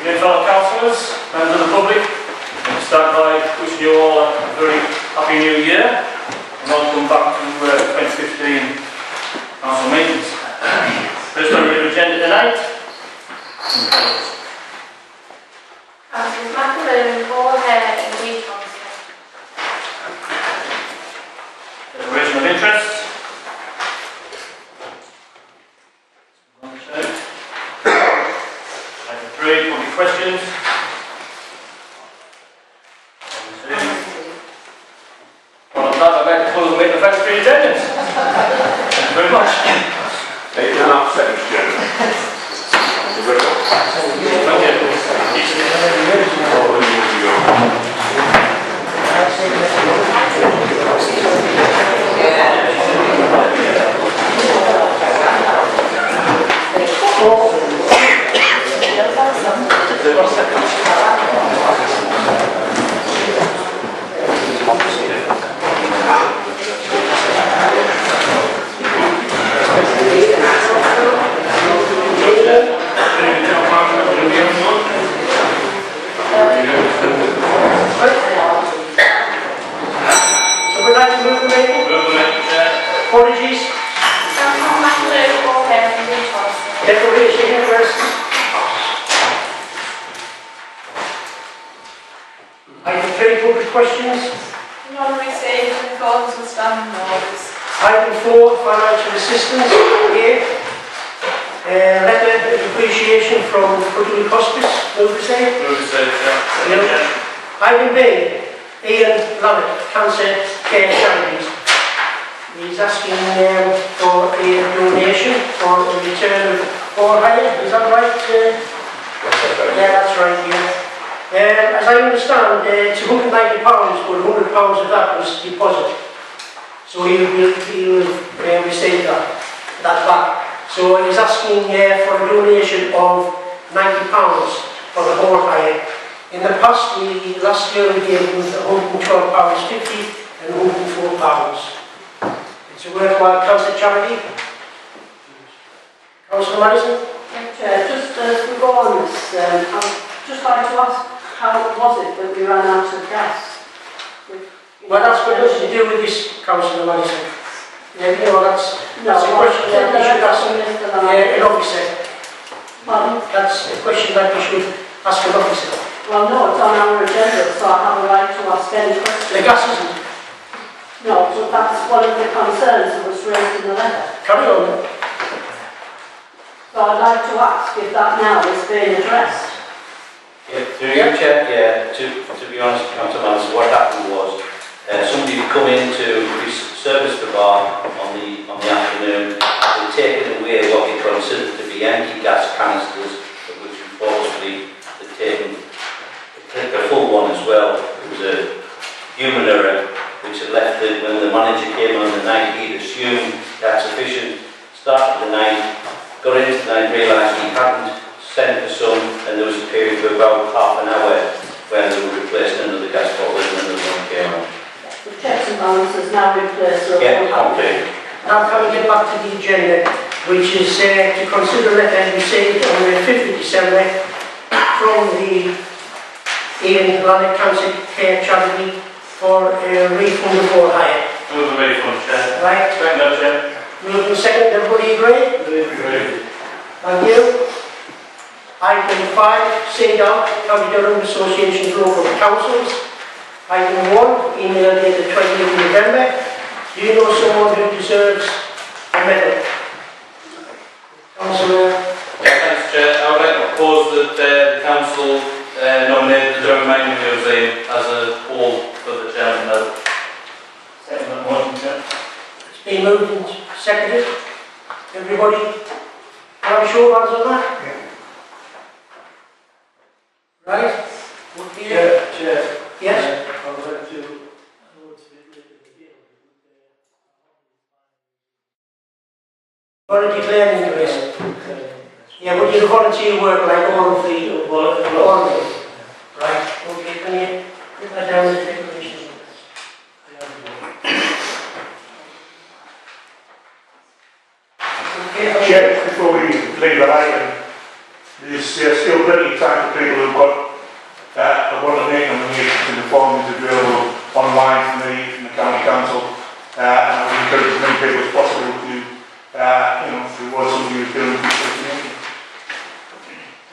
Evening, fellow councillors, members of the public. Let me start by wishing you all a very happy new year and welcome back to 2015 council meetings. First on your agenda tonight. Councillors McAloon, Hall, and Weed Council. Declaration of interest. Item 3, public questions. Well, on that, I'd like to close the meeting. Thanks for your attendance. Thank you very much. 8.5 seconds, Chairman. Apologies. Councillor McAloon, Hall, and Weed Council. Declaration of interest. Item 3, public questions. None received in accordance with standing orders. Item 4, financial assistance. A. Letter of appreciation from Public Hospice. Move to say. Move to say, yeah. Item B. Ian Lavitt, Cancer Care Charities. He's asking for a donation for a return of 4 hire. Is that right? Yeah, that's right. Yeah. As I understand, it's £190, but £100 of that was deposit. So he'll receive that back. So he's asking for a donation of £90 for the whole hire. In the past, last year we gave him £112.50 and £104. It's a worthwhile cancer charity. Councillor Madison? Chair, just as we go on this, I'd just like to ask how was it that we ran out of gas? Well, that's got nothing to do with this, Councillor Madison. Yeah, you know, that's a question that we should ask an officer. Pardon? That's a question that we should ask an officer. Well, no, it's on our agenda, so I have a right to ask any questions. The gas isn't. No, but that's one of the concerns that was raised in the letter. Carry on. So I'd like to ask if that now is being addressed. Yeah, through you, Chair, yeah, to be honest, Councillor Madison, what happened was somebody had come in to service the bar on the afternoon. They'd taken away what they considered to be empty gas canisters, which unfortunately they'd taken a full one as well. It was a human error which had left it when the manager came on the night. He'd assumed that's sufficient, started the night, got into the night, realised he hadn't sent for some, and there was a period of about half an hour where they were replaced another gas bottle and another one came on. The checks and balances now replaced. Yeah, complete. Now can we get back to the agenda, which is to consider letter received on the 5th of December from the Ian Lavitt Cancer Care Charity for a refund of all hire. Move the refund, Chair. Right? Second, Chair. Moved and second, everybody agree? Agree. Thank you. Item 5, SIDA, County Durham Association of Local Councils. Item 1, email dated 20th of November. Do you know someone who deserves a medal? Councillor? Thanks, Chair. I would like to propose that the council nominate the Durham Mining Museum as a whole for the chairman medal. Second that motion, Chair. It's been moved and seconded. Everybody? Can I show hands on that? Yeah. Right? Chair. Yes? I would like to. Want to declare an interest? Yeah, but you volunteer work like all of the all of it. Right? Okay, can you put that down as a declaration? Okay. Chair, before we leave that item, is still plenty plenty of time for people who've got want to make nominations, and the form is available online from the county council. And I would encourage as many people as possible to, reward somebody who's doing this.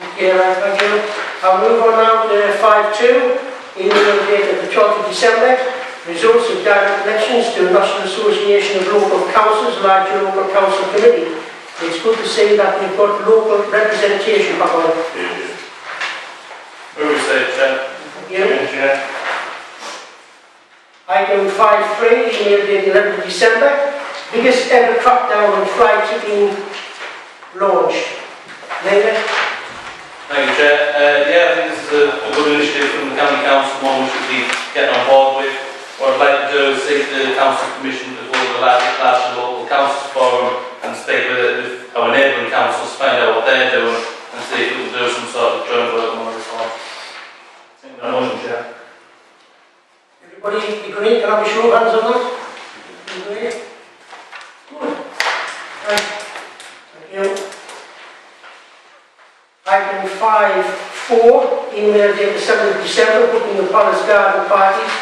Okay, right, thank you. I'll move on now to 5.2, email dated the 12th of December. Results of direct elections to the National Association of Local Councils, larger local council committee. It's good to see that we've got local representation back on. Who is it, Chair? Yeah. Item 5.3, email dated 11th of December. Biggest ever crackdown on fly tipping launched. Labour? Thank you, Chair. I think this is a good initiative from the County Council, one we should be getting on board with. What I'd like to do is seek the Council Commission to go to the larger local councils forum and speak with our neighbouring councils, find out what they're doing and see if we can do some sort of joint work on this one. Motion, Chair. Everybody agree? Can I have a show of hands on that? Agree? Good. Right. Thank you. Item 5.4, email dated 7th of December, booking the Palace Garden parties.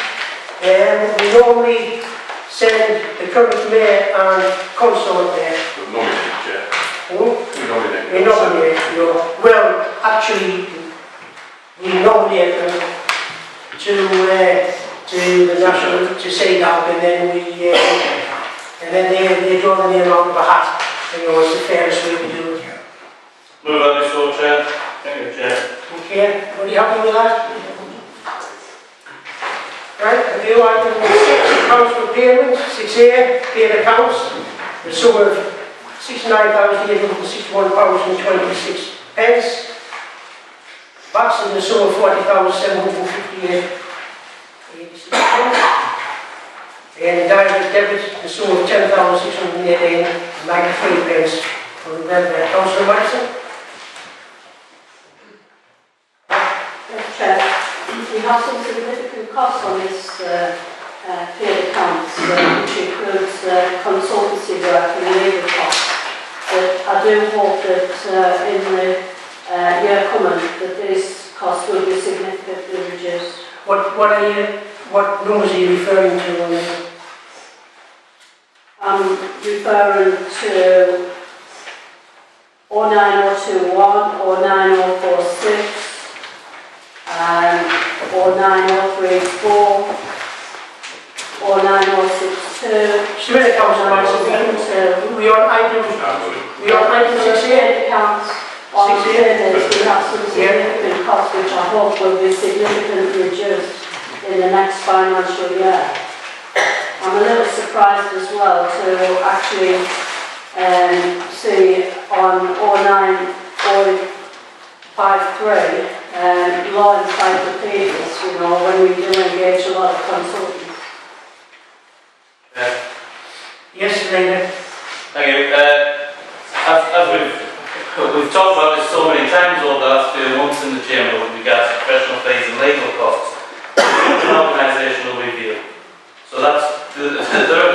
We normally send the current mayor and consort there. Nominate, Chair. We nominate. Well, actually, we nominate them to the national, to say that, and then they draw the name out of a hat. It's the fairest way to do it. Move on this one, Chair. Thank you, Chair. Okay, are you happy with that? Right, review item 6, accounts for payments, 6A, paid accounts, the sum of £69,861.26. Backs in the sum of £40,758.86. And direct debit, the sum of £10,618.93 for the welfare. Councillor Madison? Chair, we have some significant costs on this paid accounts, which includes consultancy work and legal costs. But I do hope that in the year coming that these costs will be significantly reduced. What numbers are you referring to on this? I'm referring to 09021, 09046, 09034, 09062. Student accounts are right, we are item 6A. Accounts on payments, we have some significant costs which I hope will be significantly reduced in the next financial year. I'm a little surprised as well to actually see on 09053 law encyclopedias, when we do engage a lot of consultants. Yes, Lena. Thank you. As we've talked about this so many times over the last few months in the chamber with regards to professional fees and legal costs, an organisational review. So there are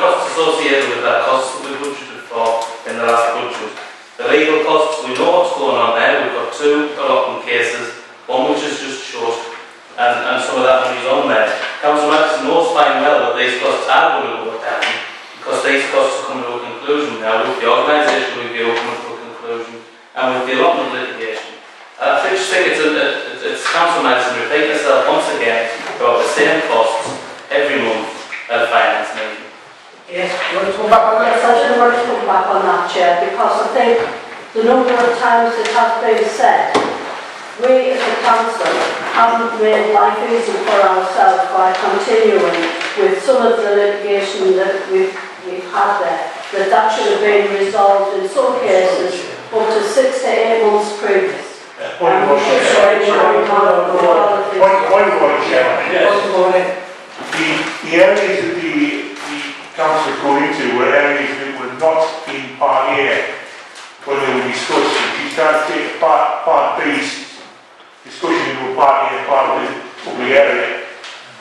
costs associated with that, costs that we budgeted for in the last budget. The legal costs, we know what's going on there. We've got 2 allotment cases, one which is just short, and some of that money's on there. Councillor Madison knows fine well that these costs are going to go down, because these costs are coming to a conclusion now with the organisational review coming to a conclusion, and with the allotment litigation. I just think it's Councillor Madison repeating herself once again about the same costs every month at a finance meeting. Yes, you want to come back on that? Yes, I do want to come back on that, Chair, because I think the number of times it has been said, we as a council haven't made life easy for ourselves by continuing with some of the litigation that we've had there, that should have been resolved in some cases up to 6 to 8 months previous. Point of order, the areas that the council go into were areas that were not in Part A when they were discussed. If you can't take Part B's discussion into a Part A part of the public area,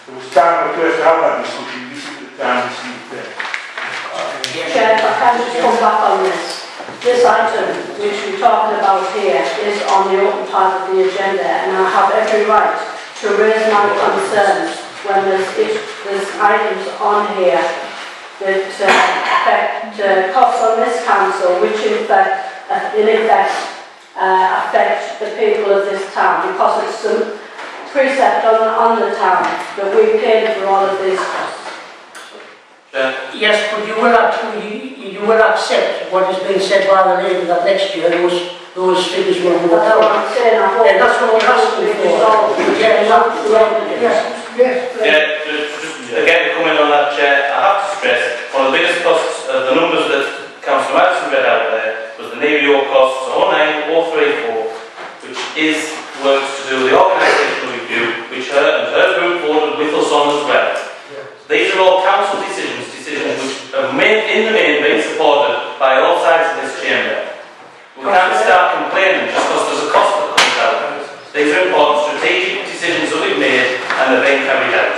there was time when we first had that discussion. This is the time this is there. Chair, if I can just come back on this. This item, which we're talking about here, is on the open part of the agenda, and I have every right to raise my concerns when there's items on here that affect costs on this council, which in effect affect the people of this town, because it's some precept on the town that we paid for all of these costs. Yes, but you will accept what has been said by the lady that next year those figures will move That's what I'm forward. saying, I hope And that's what we're asking for. yes. Just again, to come in on that, Chair, I have to stress, one of the biggest costs of the numbers that Councillor Madison read out there was the Navy York costs 09434, which is works to do with the organisational review, which her group voted with us on as well. These are all council decisions which have in the main been supported by all sides of this chamber. We can't start complaining just because there's a cost that comes out. These are important strategic decisions that we've made and they're being carried out.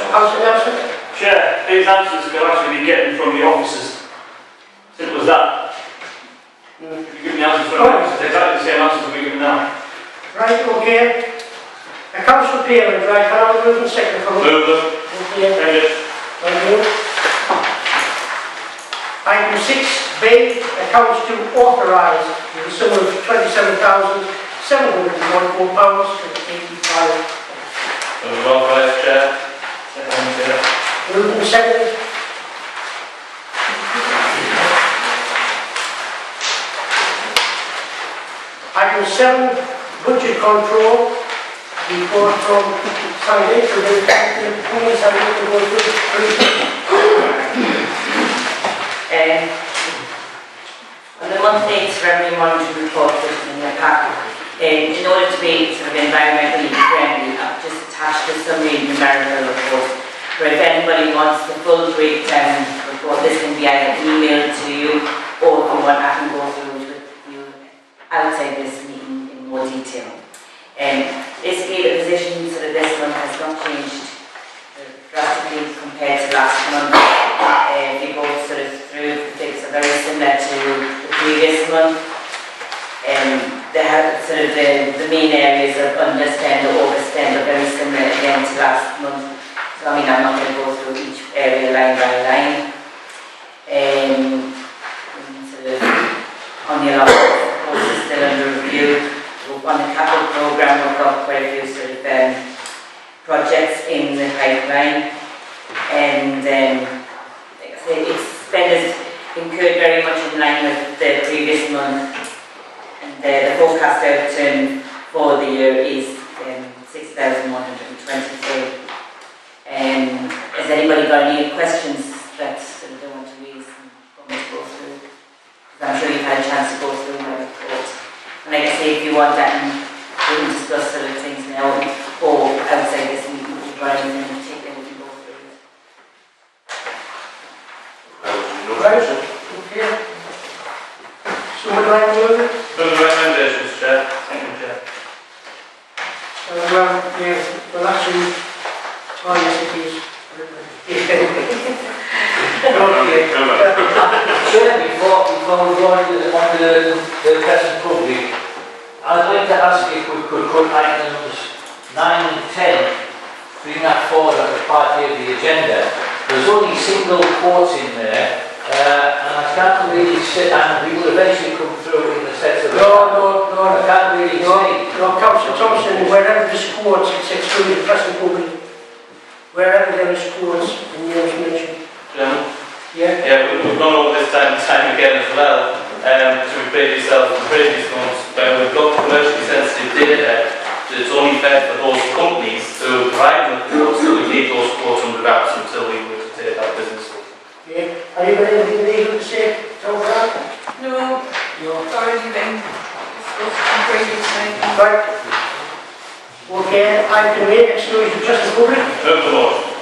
Chair, these answers will actually be getting from the officers. Simple as that. If you give me answers from the officers, exactly the same answers we're giving now. Right, okay. A council payment, right, can I move and second for Move them. Okay. Thank you. Item 6B, accounts to authorise the sum of £27,704.85. Move on, Vice Chair. Second, Chair. Moved and seconded. Item 7, budget control. Report from Sunday to the Sunday to go through. On the monthly revenue monitoring report in the pack, in order to be sort of environmentally friendly, I've just attached a summary numerical report where if anybody wants the full breakdown report, this can be either emailed to you or if you want, I can go through it with you outside this meeting in more detail. Basically, the position sort of this month has not changed drastically compared to last month. If you go sort of through, the figures are very similar to the previous month. They have sort of the main areas of underspend or overspend are very similar again to last month. So I mean, I'm not going to go through each area line by line. Sort of on the allotment, of course, is still under review. On the capital programme, we've got quite a few sort of projects in the pipeline, and like I say, its spend is incurred very much in line with the previous month, and the forecast outturn for the year is 6,123. Has anybody got any questions that they want to raise and want me to go through? Because I'm sure you've had a chance to go through my report. And like I say, if you want that, we can discuss sort of things now, or outside this meeting, if you've got anything in particular, we can go through it. Right, okay. So would like to move it? Move the recommendations, Chair. Thank you, Chair. Well, actually, yes, it is. Okay. Chair, before we go on to the present public, I'd like to ask if we could put items 9 and 10, bring that forward as a part of the agenda. There's only single quotes in there, and I can't really sit, and we will eventually come through in the sets of No, I can't really see. No, Councillor Thompson, wherever there's quotes, it's excluded present public. Wherever there is quotes, the names mentioned. Yeah, we've gone over this time and time again as well. To repeat yourself in previous months, when we've got commercially sensitive data, it's only fair for those companies to provide them with quotes, so we need those quotes under wraps until we were to take that business. Yeah. Are you got anything legal to say, Tom Brown? No, it's already been discussed in previous meetings. Right. Okay, I can make exclusion just the public. Move the motion.